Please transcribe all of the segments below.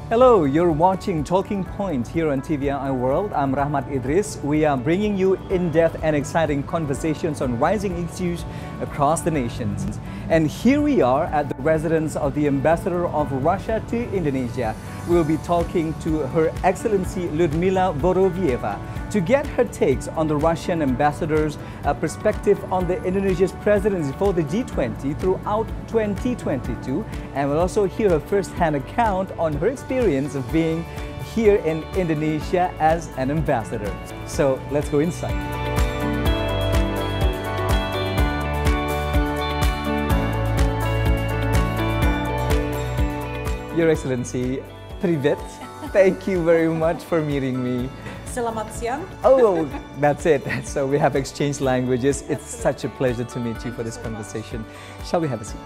Hello, you're watching Talking Point here on TVRI World. I'm Rahmat Idris. We are bringing you in-depth and exciting conversations on rising issues across the nations. And here we are at the residence of the Ambassador of Russia to Indonesia. We'll be talking to Her Excellency Lyudmila Vorobieva to get her takes on the Russian ambassador's perspective on the Indonesia's presidency for the G20 throughout 2022. And we'll also hear her first-hand account on her experience of being here in Indonesia as an ambassador. So let's go inside. Your Excellency, Privet, thank you very much for meeting me. Selamat siang. Oh, that's it. So we have exchanged languages. It's such a pleasure to meet you for this conversation. Shall we have a seat?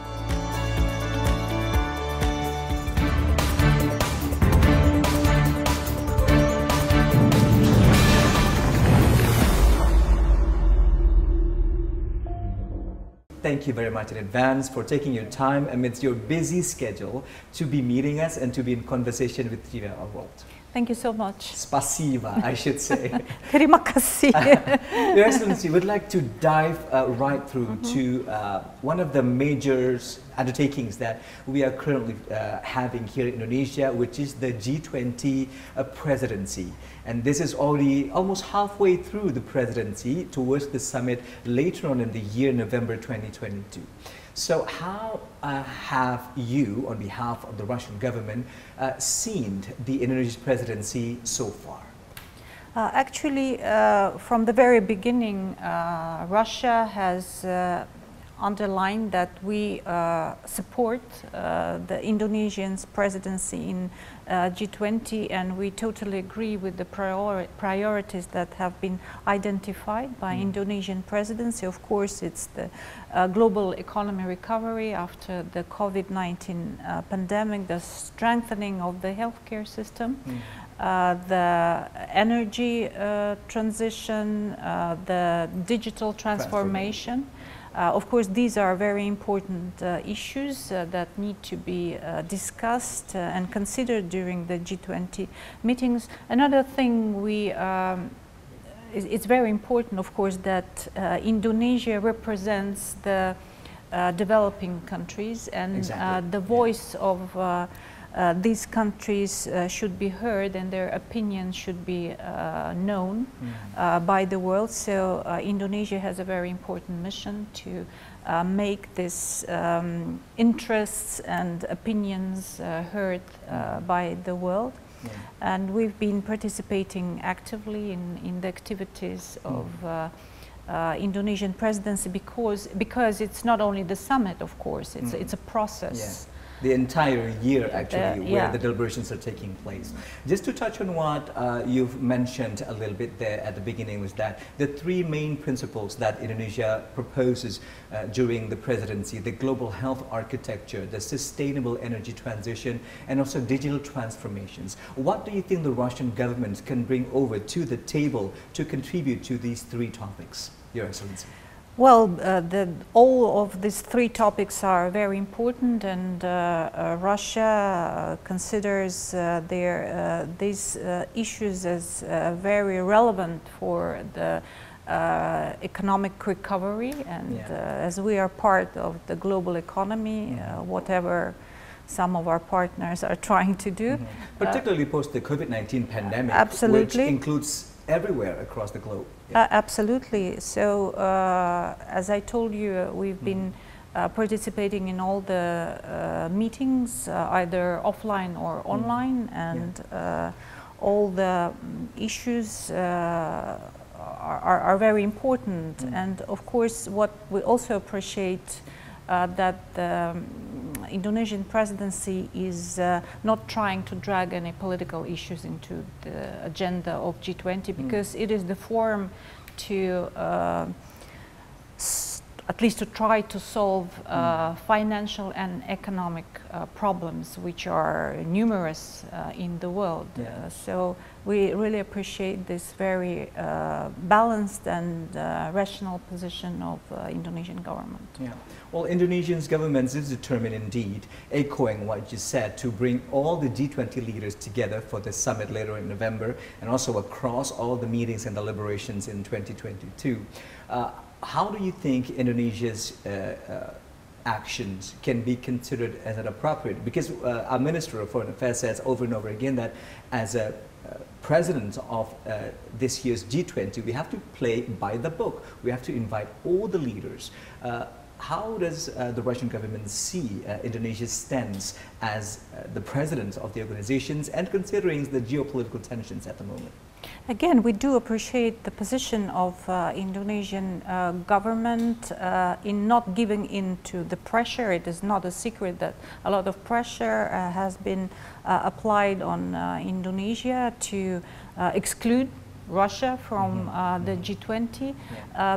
Thank you very much in advance for taking your time amidst your busy schedule to be meeting us and to be in conversation with TVRI World. Thank you so much. Spasiba, I should say. Terima kasih. Your Excellency, we'd like to dive right through to one of the major undertakings that we are currently having here in Indonesia, which is the G20 presidency. And this is already almost halfway through the presidency towards the summit later on in the year, November 2022. So how have you, on behalf of the Russian government, seen the Indonesian presidency so far? Actually, from the very beginning, Russia has underlined that we support the Indonesian's presidency in G20, and we totally agree with the priorities that have been identified by Indonesian presidency. Of course, it's the global economy recovery after the COVID-19 pandemic, the strengthening of the healthcare system, the energy transition, the digital transformation. Of course, these are very important issues that need to be discussed and considered during the G20 meetings. Another thing it's very important, of course, that Indonesia represents the developing countries, and the voice of these countries should be heard, and their opinions should be known by the world. So Indonesia has a very important mission to make these interests and opinions heard by the world. And we've been participating actively in the activities of Indonesian presidency because it's not only the summit, of course, it's a process. The entire year, actually, where the deliberations are taking place. Just to touch on what you've mentioned a little bit there at the beginning, was that the three main principles that Indonesia proposes during the presidency: the global health architecture, the sustainable energy transition, and also digital transformations. What do you think the Russian government can bring over to the table to contribute to these three topics, Your Excellency? Well, all of these three topics are very important, and Russia considers these issues as very relevant for the economic recovery, and as we are part of the global economy, whatever some of our partners are trying to do. Particularly post the COVID-19 pandemic, absolutely, which includes everywhere across the globe. Absolutely. So, as I told you, we've been participating in all the meetings, either offline or online, and all the issues are very important. And of course, what we also appreciate that the Indonesian presidency is not trying to drag any political issues into the agenda of G20, because it is the forum to at least to try to solve financial and economic problems which are numerous in the world. So we really appreciate this very balanced and rational position of Indonesian government. Yeah. Well, Indonesia's government is determined indeed, echoing what you said, to bring all the G20 leaders together for the summit later in November and also across all the meetings and deliberations in 2022. How do you think Indonesia's actions can be considered as an appropriate? Because our Minister of Foreign Affairs says over and over again that as a president of this year's G20, we have to play by the book. We have to invite all the leaders. How does the Russian government see Indonesia's stance as the president of the organizations and considering the geopolitical tensions at the moment? Again, we do appreciate the position of Indonesian government in not giving in to the pressure. It is not a secret that a lot of pressure has been applied on Indonesia to exclude Russia from the G20,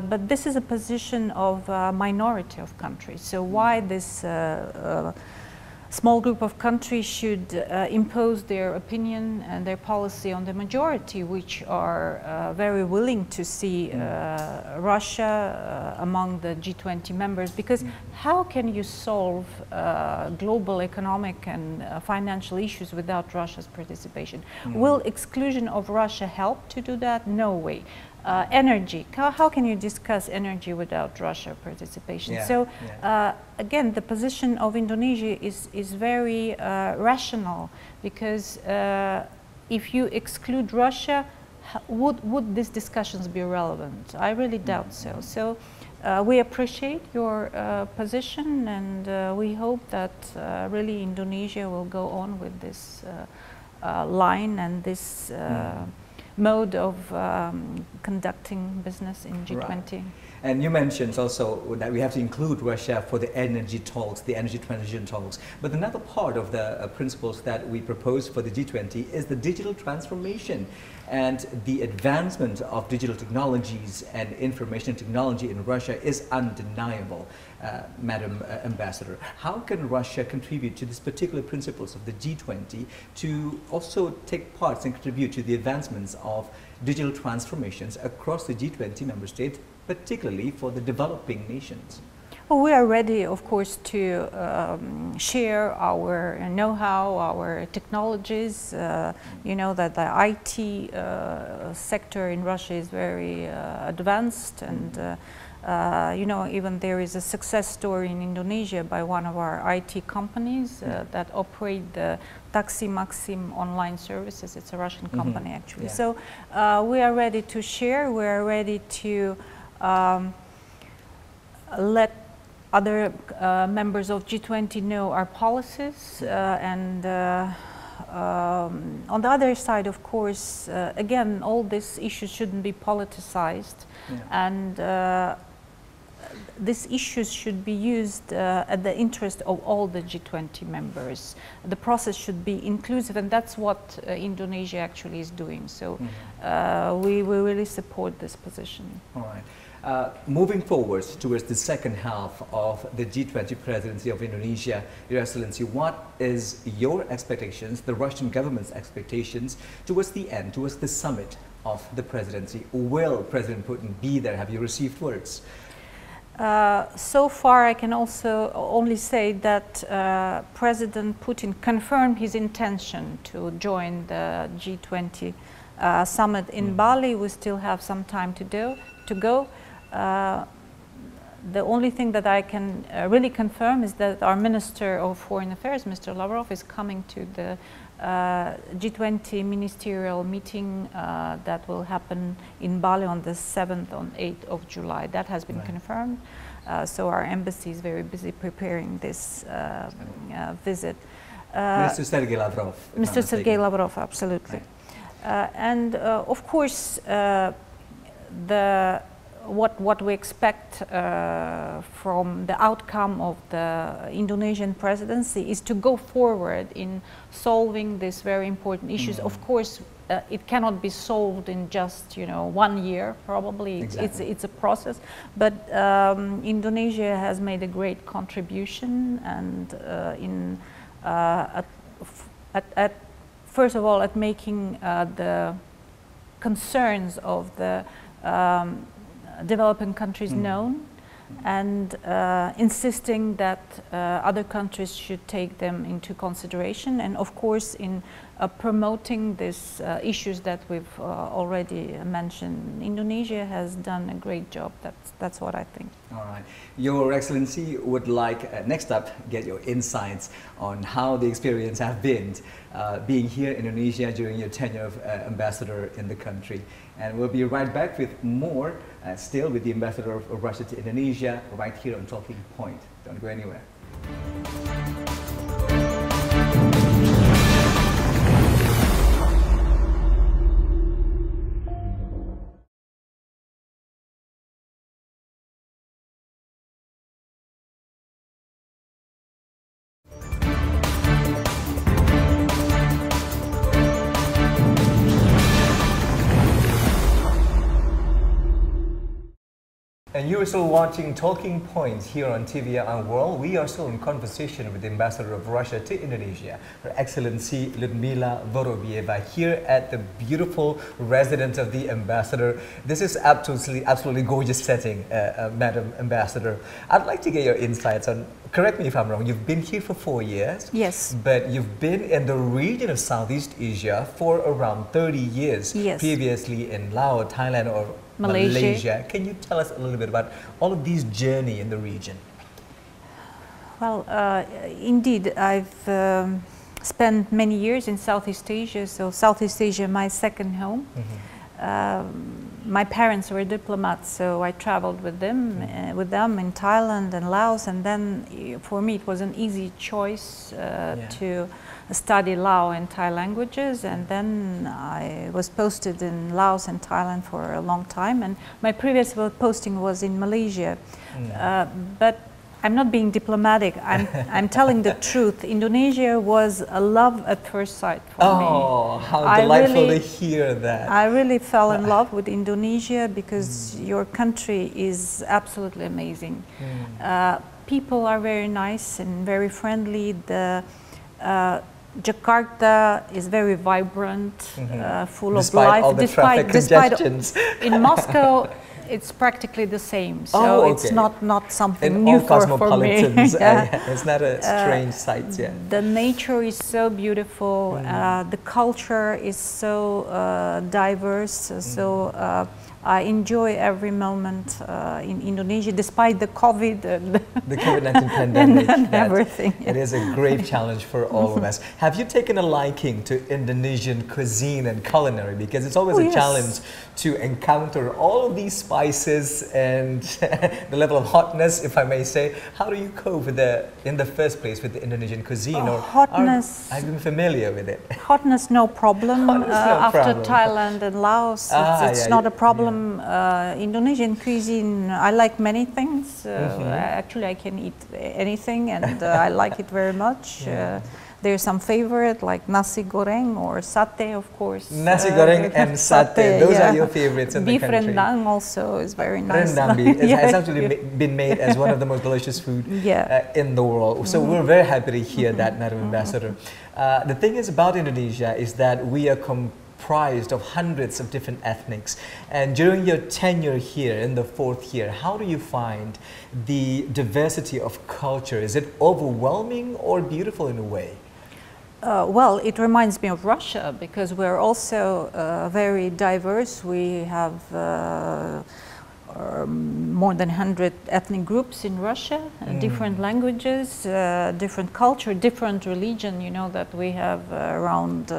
but this is a position of a minority of countries. So why this small group of countries should impose their opinion and their policy on the majority, which are very willing to see Russia among the G20 members? Because how can you solve global economic and financial issues without Russia's participation? Will exclusion of Russia help to do that? No way. Energy, how can you discuss energy without Russia participation? Again, the position of Indonesia is very rational, because if you exclude Russia, would these discussions be relevant? I really doubt so. So we appreciate your position, and we hope that really Indonesia will go on with this line and this mode of conducting business in G20. Right. And you mentioned also that we have to include Russia for the energy talks, the energy transition talks. But another part of the principles that we propose for the G20 is the digital transformation and the advancement of digital technologies and information technology in Russia is undeniable. Madam Ambassador, how can Russia contribute to these particular principles of the G20 to also take part and contribute to the advancements of digital transformations across the G20 member states, particularly for the developing nations? Well, we are ready, of course, to share our know-how, our technologies. You know that the IT sector in Russia is very advanced, and you know, even there is a success story in Indonesia by one of our IT companies that operate the Taksi Maxim online services. It's a Russian company, actually. So we are ready to share. We are ready to let other members of G20 know our policies, and on the other side, of course, again, all these issues shouldn't be politicized, and these issues should be used at the interest of all the G20 members. The process should be inclusive, and that's what Indonesia actually is doing. So we really support this position. All right. Moving forward towards the second half of the G20 presidency of Indonesia, Your Excellency, what is your expectations, the Russian government's expectations towards the end, towards the summit of the presidency? Will President Putin be there? Have you received words? So far, I can also only say that President Putin confirmed his intention to join the G20 summit in Bali. We still have some time to go. The only thing that I can really confirm is that our Minister of Foreign Affairs, Mr. Lavrov, is coming to the G20 ministerial meeting that will happen in Bali on the 7th and 8th of July. That has been confirmed. So our embassy is very busy preparing this visit. Mr. Sergei Lavrov. Mr. Sergei Lavrov, absolutely. And of course, what we expect from the outcome of the Indonesian presidency is to go forward in solving these very important issues. Of course, it cannot be solved in just 1 year. Probably Exactly. it's a process, but Indonesia has made a great contribution, and first of all at making the concerns of the developing countries known, and insisting that other countries should take them into consideration, and of course in promoting these issues that we've already mentioned. Indonesia has done a great job. That's what I think. All right. Your Excellency would like, next up, get your insights on how the experience have been being here in Indonesia during your tenure of ambassador in the country. And we'll be right back with more, still with the ambassador of Russia to Indonesia, right here on Talking Point. Don't go anywhere. And you are still watching Talking Points here on TVRI World. We are still in conversation with the Ambassador of Russia to Indonesia, Her Excellency Lyudmila Vorobieva, here at the beautiful residence of the Ambassador. This is absolutely gorgeous setting, Madam Ambassador. I'd like to get your insights on, correct me if I'm wrong, you've been here for 4 years. Yes. But you've been in the region of Southeast Asia for around 30 years. Yes. Previously in Laos, Thailand, or Malaysia. Can you tell us a little bit about all of these journey in the region? Well, indeed, I've spent many years in Southeast Asia, so Southeast Asia, my second home. My parents were diplomats, so I traveled with them, in Thailand and Laos, and then for me it was an easy choice to study Lao and Thai languages, and then I was posted in Laos and Thailand for a long time, and my previous posting was in Malaysia. But I'm not being diplomatic, I'm telling the truth. Indonesia was a love at first sight for me. Oh, how delightful to hear that. I really fell in love with Indonesia because your country is absolutely amazing. People are very nice and very friendly. Jakarta is very vibrant, full of life. All the traffic congestions. In Moscow, it's practically the same, so it's not something new for me. It's not a strange sight. The nature is so beautiful. The culture is so diverse. So I enjoy every moment in Indonesia, despite the COVID and the COVID-19 pandemic and everything. It is a great challenge for all of us. Have you taken a liking to Indonesian cuisine and culinary? Because it's always a challenge to encounter all of these spices and the level of hotness, if I may say. How do you cope with in the first place with the Indonesian cuisine? Hotness. I've been familiar with it. Hotness, no problem. After Thailand and Laos, it's not a problem. Indonesian cuisine, I like many things. Actually, I can eat anything, and I like it very much. There's some favorite like nasi goreng or satay, of course. Nasi goreng and satay, those are your favorites in the country. Beef rendang also is very nice. Rendang beef has actually been made as one of the most delicious food in the world. So we're very happy to hear that, Madam Ambassador. The thing is about Indonesia is that we are comprised of hundreds of different ethnics, and during your tenure here in the 4th year, how do you find the diversity of culture? Is it overwhelming or beautiful in a way? Well, it reminds me of Russia because we're also very diverse. We have more than 100 ethnic groups in Russia, different languages, different culture, different religion. You know that we have around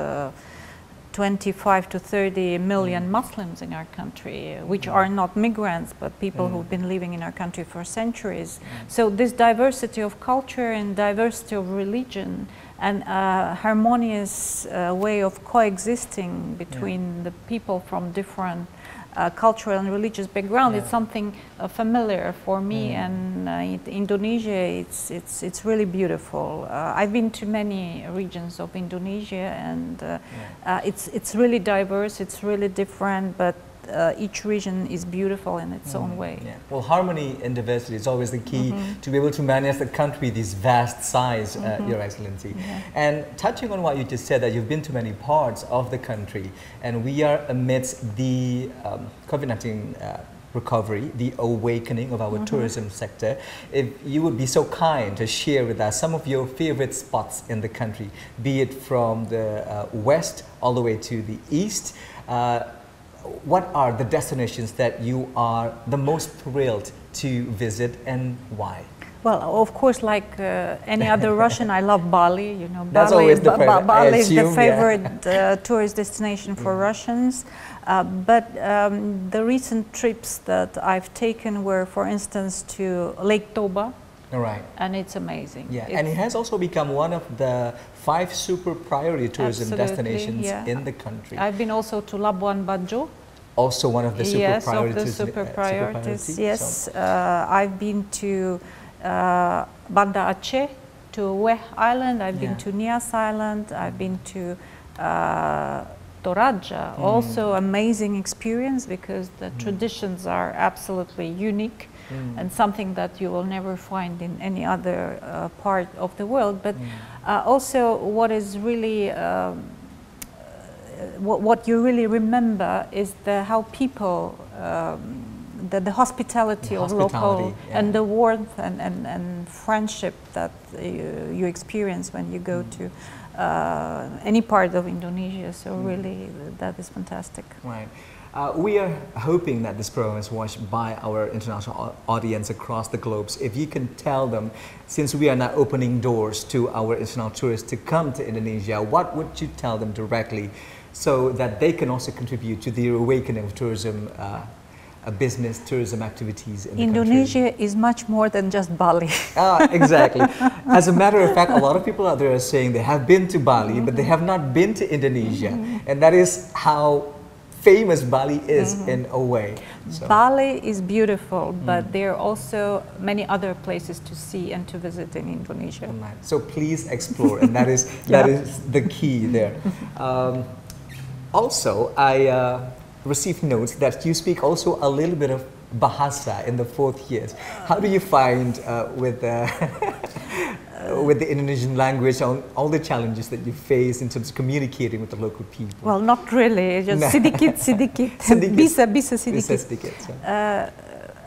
25 to 30 million Muslims in our country, which are not migrants, but people who've been living in our country for centuries. So this diversity of culture and diversity of religion and harmonious way of coexisting between the people from different cultural and religious background. It's something familiar for me, and Indonesia, it's really beautiful. I've been to many regions of Indonesia, and it's really diverse, it's really different, but each region is beautiful in its own way. Well, harmony in diversity is always the key to be able to manage the country, this vast size, Your Excellency. And touching on what you just said, that you've been to many parts of the country, and we are amidst the COVID-19 recovery, the awakening of our tourism sector. If you would be so kind to share with us some of your favorite spots in the country, be it from the west all the way to the east, what are the destinations that you are the most thrilled to visit, and why? Well, of course, like any other Russian, I love Bali. You know, that's always the favorite. Bali is the favorite tourist destination for Russians. But the recent trips that I've taken were, for instance, to Lake Toba. Right. And it's amazing. And it has also become one of the 5 super priority tourism destinations in the country. I've been also to Labuan Bajo. Also one of the super priorities. Yes, of the super priorities. Yes, I've been to Banda Aceh, to Weh Island. I've been to Nias Island. I've been to Toraja. Also amazing experience, because the traditions are absolutely unique. And something that you will never find in any other part of the world. But also what is really, what you really remember is how people, the hospitality of local, and the warmth and friendship that you experience when you go to any part of Indonesia. So really, that is fantastic. Right. We are hoping that this program is watched by our international audience across the globe. If you can tell them, since we are now opening doors to our international tourists to come to Indonesia, what would you tell them directly so that they can also contribute to the awakening of tourism, business tourism activities in Indonesia the country? is much more than just Bali. Exactly. As a matter of fact, a lot of people out there are saying they have been to Bali, but they have not been to Indonesia. And that is how famous Bali is in a way. So. Bali is beautiful, but there are also many other places to see and to visit in Indonesia. So please explore, and that is that is the key there. Also, I received notes that you speak also a little bit of Bahasa in the 4th year. How do you find with the Indonesian language, on all the challenges that you face in terms of communicating with the local people? Well, not really, just sedikit. Bisa sedikit.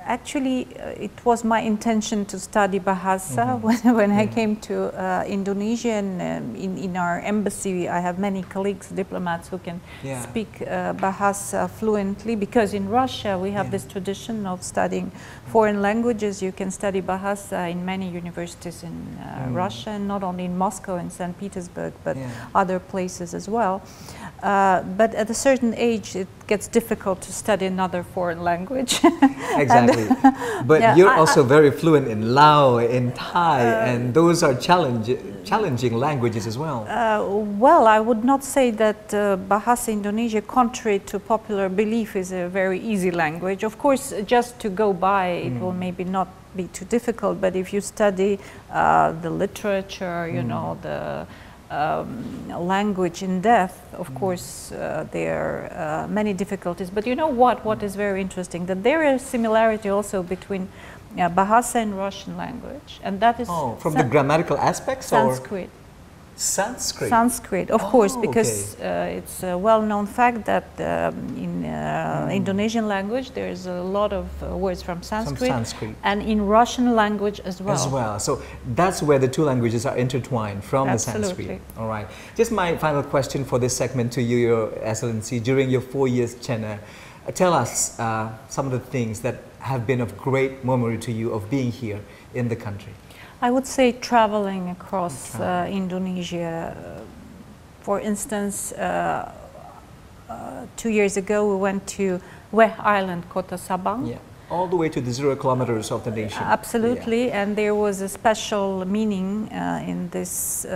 Actually, it was my intention to study Bahasa when I came to Indonesia, and in our embassy I have many colleagues, diplomats, who can speak Bahasa fluently, because in Russia we have this tradition of studying foreign languages. You can study Bahasa in many universities in Russia, and not only in Moscow and St. Petersburg, but other places as well. But at a certain age it gets difficult to study another foreign language. Exactly. But you're also very fluent in Lao, in Thai, and those are challenging languages as well. Well, I would not say that Bahasa Indonesia, contrary to popular belief, is a very easy language. Of course, just to go by, it will maybe not be too difficult, but if you study the literature, you know, the language in depth, of course, there are many difficulties. But you know what is very interesting, that there is similarity also between Bahasa and Russian language, and that is from the grammatical aspects, Sanskrit. Sanskrit, of course, because it's a well-known fact that in Indonesian language there is a lot of words from Sanskrit, and in Russian language as well. So that's where the two languages are intertwined from the Sanskrit. All right. Just my final question for this segment to you, Your Excellency. During your 4 years tenure, tell us some of the things that have been of great memory to you of being here in the country. I would say traveling across Indonesia. For instance, 2 years ago we went to Weh Island, Kota Sabang. All the way to the 0 kilometers of the nation. Absolutely, and there was a special meaning in this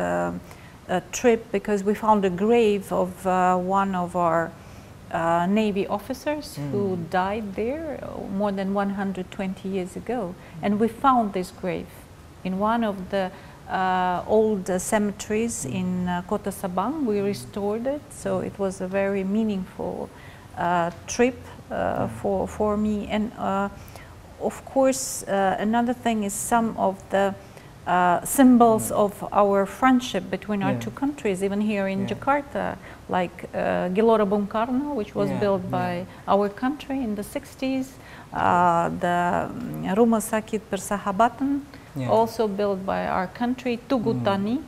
trip because we found a grave of one of our Navy officers who died there more than 120 years ago. And we found this grave in one of the old cemeteries in Kota Sabang. We restored it, so it was a very meaningful trip for me. And of course, another thing is some of the symbols of our friendship between our two countries, even here in Jakarta, like Gelora Bung Karno, which was built by our country in the 60s, the Rumah Sakit Persahabatan, also built by our country, Tugu Tani.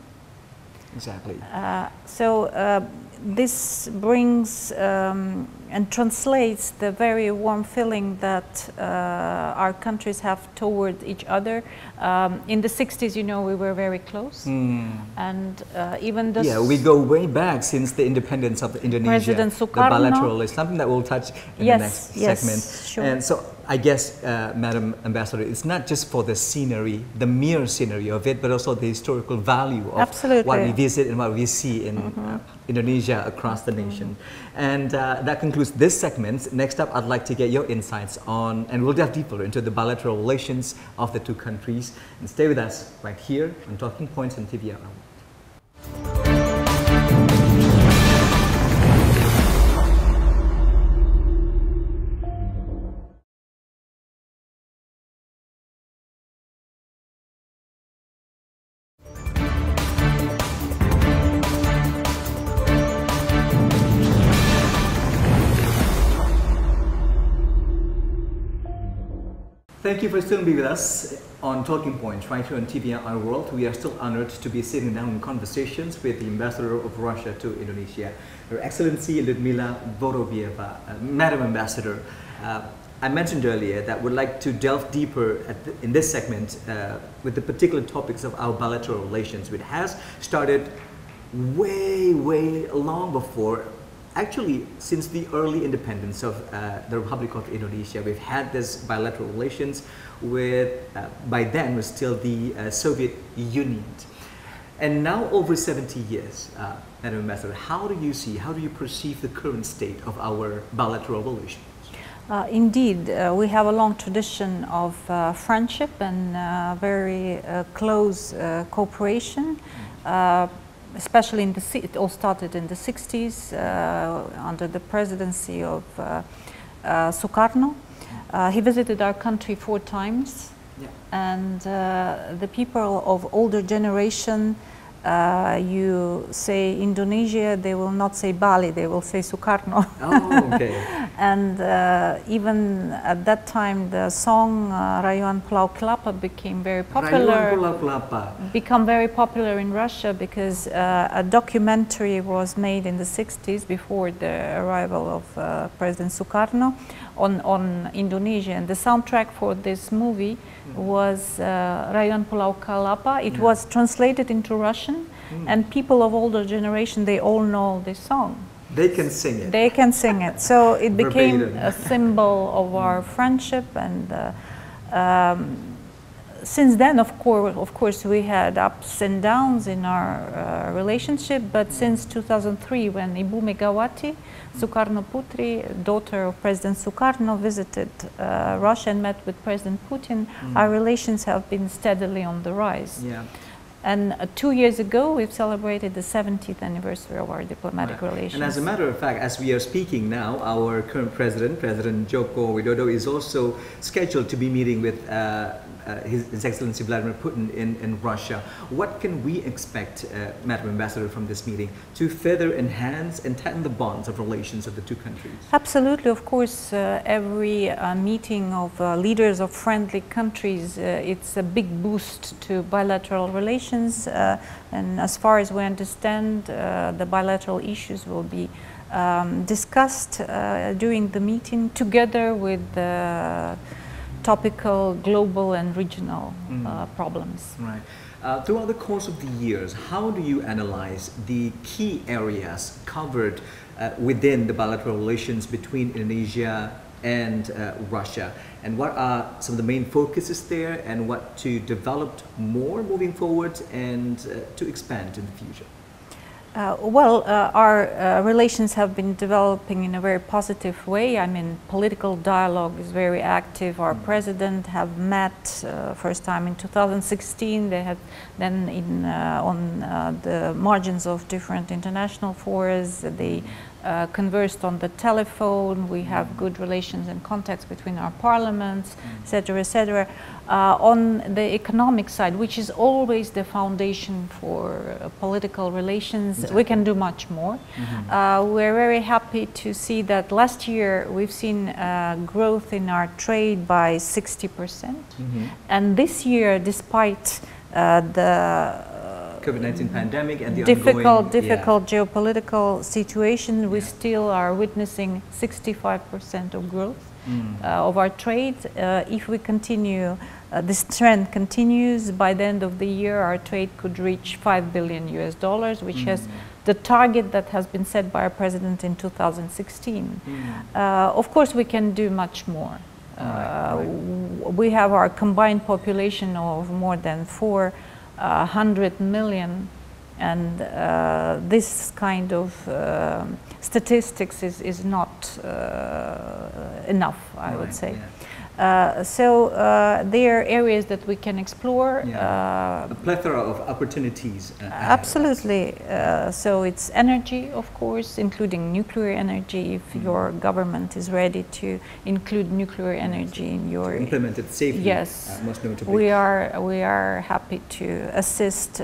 Exactly. So this brings and translates the very warm feeling that our countries have toward each other. In the 60s, you know, we were very close. And even the... Yeah, we go way back since the independence of Indonesia. President Sukarno. The bilateral is something that we'll touch in the next segment. Sure. And so I guess, Madam Ambassador, it's not just for the scenery, the mere scenery of it, but also the historical value of what we visit and what we see in Indonesia across the nation. And that concludes this segment. Next up, I'd like to get your insights on, and we'll dive deeper into the bilateral relations of the two countries. And stay with us right here on Talking Points on TVRI. Thank you for still being with us on Talking Points right here on TVRI World. We are still honored to be sitting down in conversations with the Ambassador of Russia to Indonesia, Her Excellency Lyudmila Vorobieva. Madam Ambassador, I mentioned earlier that we'd like to delve deeper in this segment with the particular topics of our bilateral relations, which has started way long before. Actually, since the early independence of the Republic of Indonesia, we've had this bilateral relations with, by then, was still the Soviet Union. And now, over 70 years, Madam Ambassador, how do you see, how do you perceive the current state of our bilateral relations? Indeed, we have a long tradition of friendship and very close cooperation. Especially it all started in the 60s under the presidency of Sukarno. He visited our country 4 times, and the people of older generation, you say Indonesia, they will not say Bali, they will say Sukarno. Oh, okay. And even at that time, the song Rayuan Pulau Kelapa became very popular. Rayuan Pulau Kelapa. Become very popular in Russia because a documentary was made in the 60s before the arrival of President Sukarno on Indonesia. And the soundtrack for this movie was Rayuan Pulau Kelapa. It was translated into Russian, and people of older generation, they all know this song. They can sing it. They can sing it. So it became a symbol of our friendship, and since then, of course, we had ups and downs in our relationship. But since 2003, when Ibu Megawati Sukarno Putri, daughter of President Sukarno, visited Russia and met with President Putin, our relations have been steadily on the rise. Yeah. And 2 years ago, we've celebrated the 70th anniversary of our diplomatic relations. And as a matter of fact, as we are speaking now, our current president, President Joko Widodo, is also scheduled to be meeting with His Excellency Vladimir Putin in Russia. What can we expect, Madam Ambassador, from this meeting to further enhance and tighten the bonds of relations of the two countries? Absolutely. Of course, every meeting of leaders of friendly countries, it's a big boost to bilateral relations. And as far as we understand, the bilateral issues will be discussed during the meeting together with topical, global and regional problems. Right. Throughout the course of the years, how do you analyze the key areas covered within the bilateral relations between Indonesia and Russia? And what are some of the main focuses there, and what to develop more moving forward and to expand in the future? Our relations have been developing in a very positive way. I mean, political dialogue is very active. Our president have met first time in 2016. They had then on the margins of different international forums. They conversed on the telephone. We have good relations and contacts between our parliaments, etc., etc. On the economic side, which is always the foundation for political relations, we can do much more. We're very happy to see that last year we've seen growth in our trade by 60%. And this year, despite the COVID-19 pandemic and the difficult geopolitical situation, we still are witnessing 65% of growth of our trade. If we continue, this trend continues, by the end of the year our trade could reach $5 billion, which has the target that has been set by our president in 2016. Of course, we can do much more. We have our combined population of more than 400 million, and this kind of statistics is not enough, I would say. So there are areas that we can explore. A plethora of opportunities. Absolutely. So it's energy, of course, including nuclear energy. If your government is ready to include nuclear energy in your to implement it safely. Yes, most notably. we are happy to assist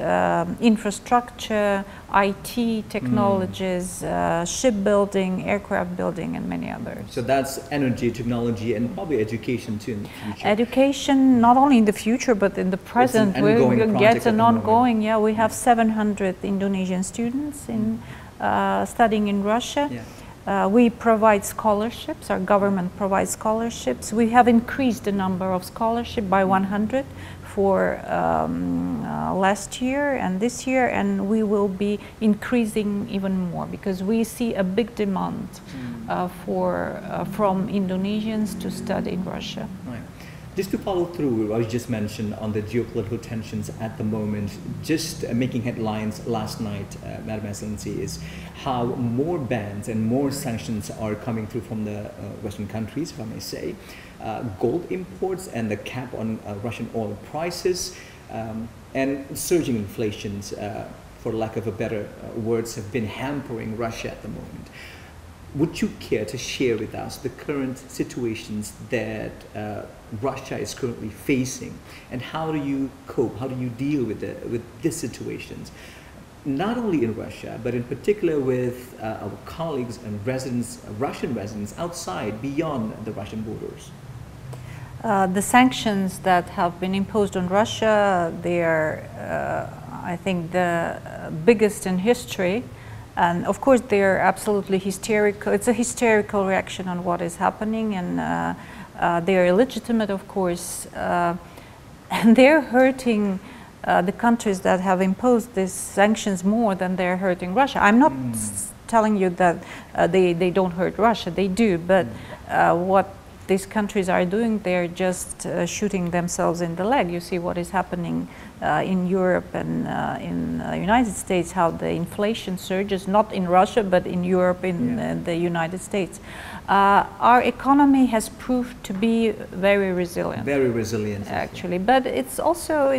infrastructure, IT technologies, shipbuilding, aircraft building, and many others. So that's energy, technology, and probably education too in the future. Education, not only in the future, but in the present. We'll get an ongoing, we have 700 Indonesian students in studying in Russia. We provide scholarships, our government provides scholarships. We have increased the number of scholarships by 100 for last year and this year, and we will be increasing even more because we see a big demand from Indonesians to study in Russia. Right. Just to follow through what you just mentioned on the geopolitical tensions at the moment, just making headlines last night, Madam Excellency, is how more bans and more sanctions are coming through from the Western countries, if I may say. Gold imports and the cap on Russian oil prices and surging inflations, for lack of a better words, have been hampering Russia at the moment. Would you care to share with us the current situations that Russia is currently facing, and how do you cope, how do you deal with these situations, not only in Russia, but in particular with our colleagues and residents, Russian residents outside, beyond the Russian borders? The sanctions that have been imposed on Russia, they are, I think, the biggest in history. And of course, they are absolutely hysterical. It's a hysterical reaction on what is happening, and they are illegitimate, of course. And they're hurting the countries that have imposed these sanctions more than they're hurting Russia. I'm not telling you that they don't hurt Russia, they do, but what these countries are doing, they're just shooting themselves in the leg. You see what is happening in Europe and in the United States, how the inflation surges, not in Russia, but in Europe, in the United States. Our economy has proved to be very resilient. Very resilient. Actually, but it's also,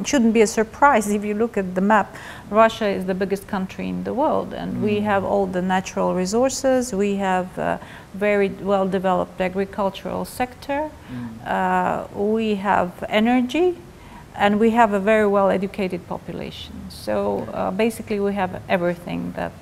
shouldn't be a surprise if you look at the map. Russia is the biggest country in the world, and we have all the natural resources. We have very well developed agricultural sector. We have energy, and we have a very well educated population. So basically we have everything that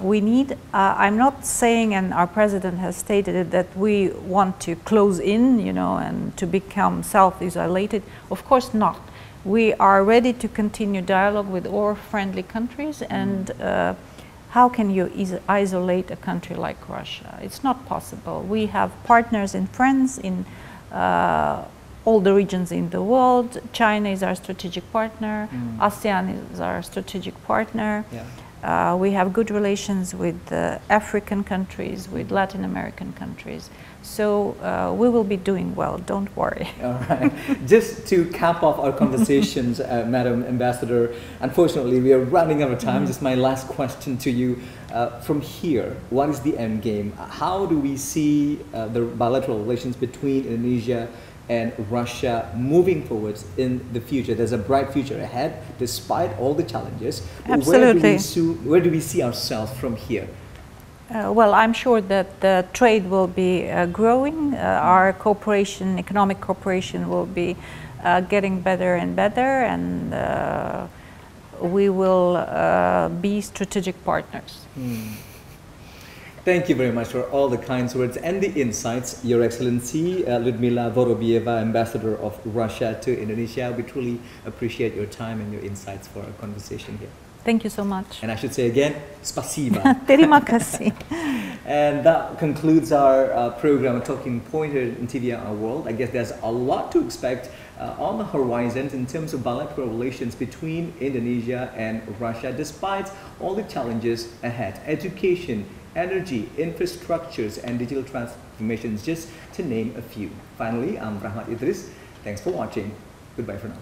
we need. I'm not saying, and our president has stated it, that we want to close in, and to become self-isolated. Of course not. We are ready to continue dialogue with all friendly countries, and how can you isolate a country like Russia? It's not possible. We have partners and friends in all the regions in the world. China is our strategic partner. ASEAN is our strategic partner. We have good relations with African countries, with Latin American countries. So we will be doing well, don't worry. All right. Just to cap off our conversations, Madam Ambassador, unfortunately we are running out of time. Just my last question to you. From here, what is the end game? How do we see the bilateral relations between Indonesia and Russia moving forwards in the future? There's a bright future ahead despite all the challenges. Absolutely. Where do we see ourselves from here? Well, I'm sure that the trade will be growing. Our cooperation, economic cooperation, will be getting better and better, and we will be strategic partners. Thank you very much for all the kind words and the insights, Your Excellency Lyudmila Vorobieva, Ambassador of Russia to Indonesia. We truly appreciate your time and your insights for our conversation here. Thank you so much. And I should say again, spasiba. Terima kasih. And that concludes our program, Talking Point here in TVRI World. I guess there's a lot to expect on the horizons in terms of bilateral relations between Indonesia and Russia, despite all the challenges ahead. Education, energy, infrastructures, and digital transformations, just to name a few. Finally, I'm Rahmat Idris. Thanks for watching. Goodbye for now.